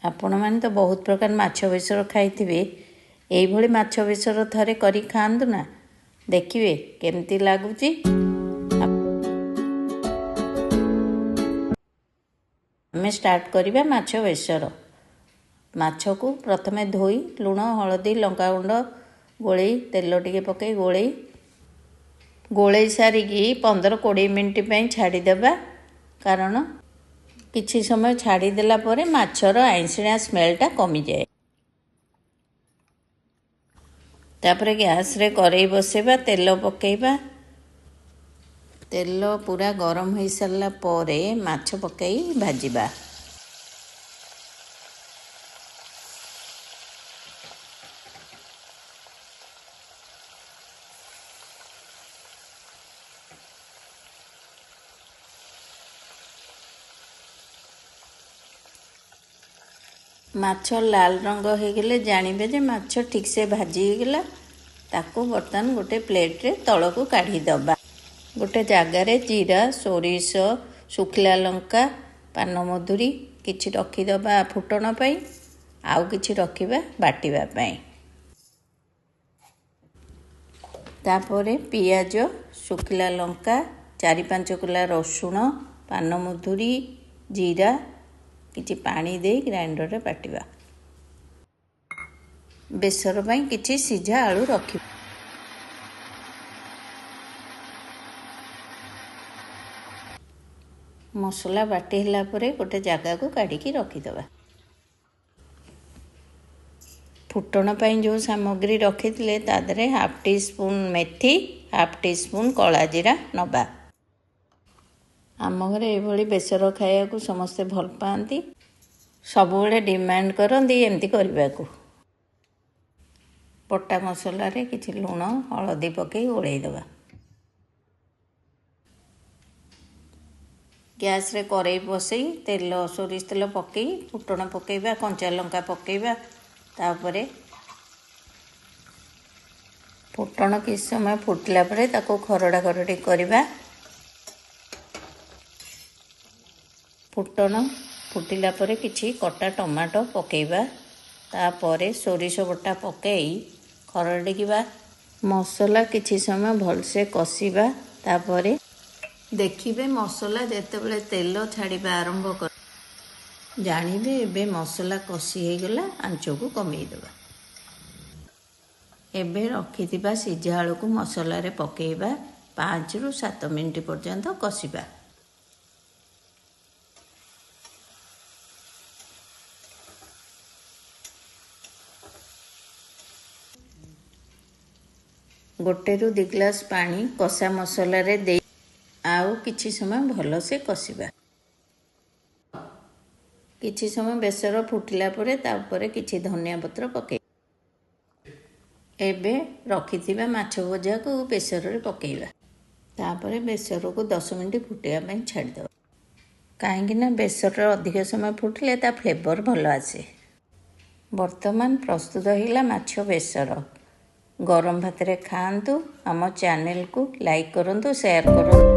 ଆପଣମାନେ ତ ବହୁତ ପ୍ରକାର ମାଛ ବେସର ଖାଇଥିବେ। ଏଇଭଳି ମାଛ ବେସର ଥରେ କରି ଖାଆନ୍ତୁ ନା, ଦେଖିବେ କେମିତି ଲାଗୁଛି। ଆମେ ଷ୍ଟାର୍ଟ କରିବା ମାଛ ବେସର। ମାଛକୁ ପ୍ରଥମେ ଧୋଇ ଲୁଣ ହଳଦୀ ଲଙ୍କାଗୁଣ୍ଡ ଗୋଳେଇ ତେଲ ଟିକେ ପକାଇ ଗୋଳେଇ ସାରିକି 15-20 ମିନିଟ୍ ପାଇଁ ଛାଡ଼ିଦେବା। କାରଣ କିଛି ସମୟ ଛାଡ଼ିଦେଲା ପରେ ମାଛର ଆଇଁଷିଣିଆ ସ୍ମେଲ୍ଟା କମିଯାଏ। ତାପରେ ଗ୍ୟାସ୍ରେ କରେଇ ବସେଇବା, ତେଲ ପକାଇବା। ତେଲ ପୁରା ଗରମ ହୋଇସାରିଲା ପରେ ମାଛ ପକାଇ ଭାଜିବା। ମାଛ ଲାଲ ରଙ୍ଗ ହୋଇଗଲେ ଜାଣିବେ ଯେ ମାଛ ଠିକ୍ସେ ଭାଜି ହୋଇଗଲା। ତାକୁ ବର୍ତ୍ତମାନ ଗୋଟେ ପ୍ଲେଟ୍ରେ ତଳକୁ କାଢ଼ିଦେବା। ଗୋଟେ ଜାଗାରେ ଜିରା ସୋରିଷ ଶୁଖିଲା ଲଙ୍କା ପାନମଧୁରୀ କିଛି ରଖିଦେବା ଫୁଟଣ ପାଇଁ, ଆଉ କିଛି ରଖିବା ବାଟିବା ପାଇଁ। ତାପରେ ପିଆଜ ଶୁଖିଲା ଲଙ୍କା 4-5 କୁଲା ରସୁଣ ପାନମଧୁରୀ ଜିରା କିଛି ପାଣି ଦେଇ ଗ୍ରାଇଣ୍ଡରରେ ବାଟିବା। ବେସର ପାଇଁ କିଛି ସିଝା ଆଳୁ ରଖିବା। ମସଲା ବାଟି ହେଲା ପରେ ଗୋଟେ ଜାଗାକୁ କାଢ଼ିକି ରଖିଦେବା। ଫୁଟଣ ପାଇଁ ଯେଉଁ ସାମଗ୍ରୀ ରଖିଥିଲେ ତା ଦେହରେ 1/2 ଟିସ୍ପୁନ୍ ମେଥି 1/2 ଟିସ୍ପୁନ୍ କଳା ଜିରା ନେବା। ଆମ ଘରେ ଏଭଳି ବେସର ଖାଇବାକୁ ସମସ୍ତେ ଭଲ ପାଆନ୍ତି, ସବୁବେଳେ ଡିମାଣ୍ଡ କରନ୍ତି ଏମିତି କରିବାକୁ। ବଟା ମସଲାରେ କିଛି ଲୁଣ ହଳଦୀ ପକାଇ ଗୋଳେଇ ଦେବା। ଗ୍ୟାସ୍ରେ କରେଇ ବସେଇ ତେଲ ସୋରିଷ ତେଲ ପକାଇ ଫୁଟଣ ପକାଇବା, କଞ୍ଚା ଲଙ୍କା ପକାଇବା। ତାପରେ ଫୁଟଣ କିଛି ସମୟ ଫୁଟିଲା ପରେ ତାକୁ ଖରଡ଼ା ଖରଡ଼ି କରିବା। ଫୁଟଣ ଫୁଟିଲା ପରେ କିଛି କଟା ଟମାଟୋ ପକାଇବା। ତାପରେ ସୋରିଷ ବଟା ପକାଇ ଖରଡ଼ିବା। ମସଲା କିଛି ସମୟ ଭଲସେ କଷିବା। ତାପରେ ଦେଖିବେ ମସଲା ଯେତେବେଳେ ତେଲ ଛାଡ଼ିବା ଆରମ୍ଭ କରେ ଜାଣିବେ ଏବେ ମସଲା କଷି ହୋଇଗଲା। ଆଞ୍ଚକୁ କମେଇଦେବା। ଏବେ ରଖିଥିବା ସିଝା ଆଳୁକୁ ମସଲାରେ ପକାଇବା। 5-7 ମିନିଟ୍ ପର୍ଯ୍ୟନ୍ତ କଷିବା। ଗୋଟେରୁ 2 ଗ୍ଲାସ୍ ପାଣି କଷା ମସଲାରେ ଦେଇ ଆଉ କିଛି ସମୟ ଭଲସେ କଷିବା। କିଛି ସମୟ ବେସର ଫୁଟିଲା ପରେ ତା ଉପରେ କିଛି ଧନିଆ ପତ୍ର ପକାଇବା। ଏବେ ରଖିଥିବା ମାଛ ଭଜାକୁ ବେସରରେ ପକାଇବା। ତାପରେ ବେସରକୁ 10 ମିନିଟ୍ ଫୁଟିବା ପାଇଁ ଛାଡ଼ିଦେବା। କାହିଁକିନା ବେସର ଅଧିକ ସମୟ ଫୁଟିଲେ ତା ଫ୍ଲେଭର ଭଲ ଆସେ। ବର୍ତ୍ତମାନ ପ୍ରସ୍ତୁତ ହୋଇଗଲା ମାଛ ବେସର। ଗରମ ଭାତରେ ଖାଆନ୍ତୁ। ଆମ ଚ୍ୟାନେଲକୁ ଲାଇକ୍ କରନ୍ତୁ, ସେୟାର କରନ୍ତୁ।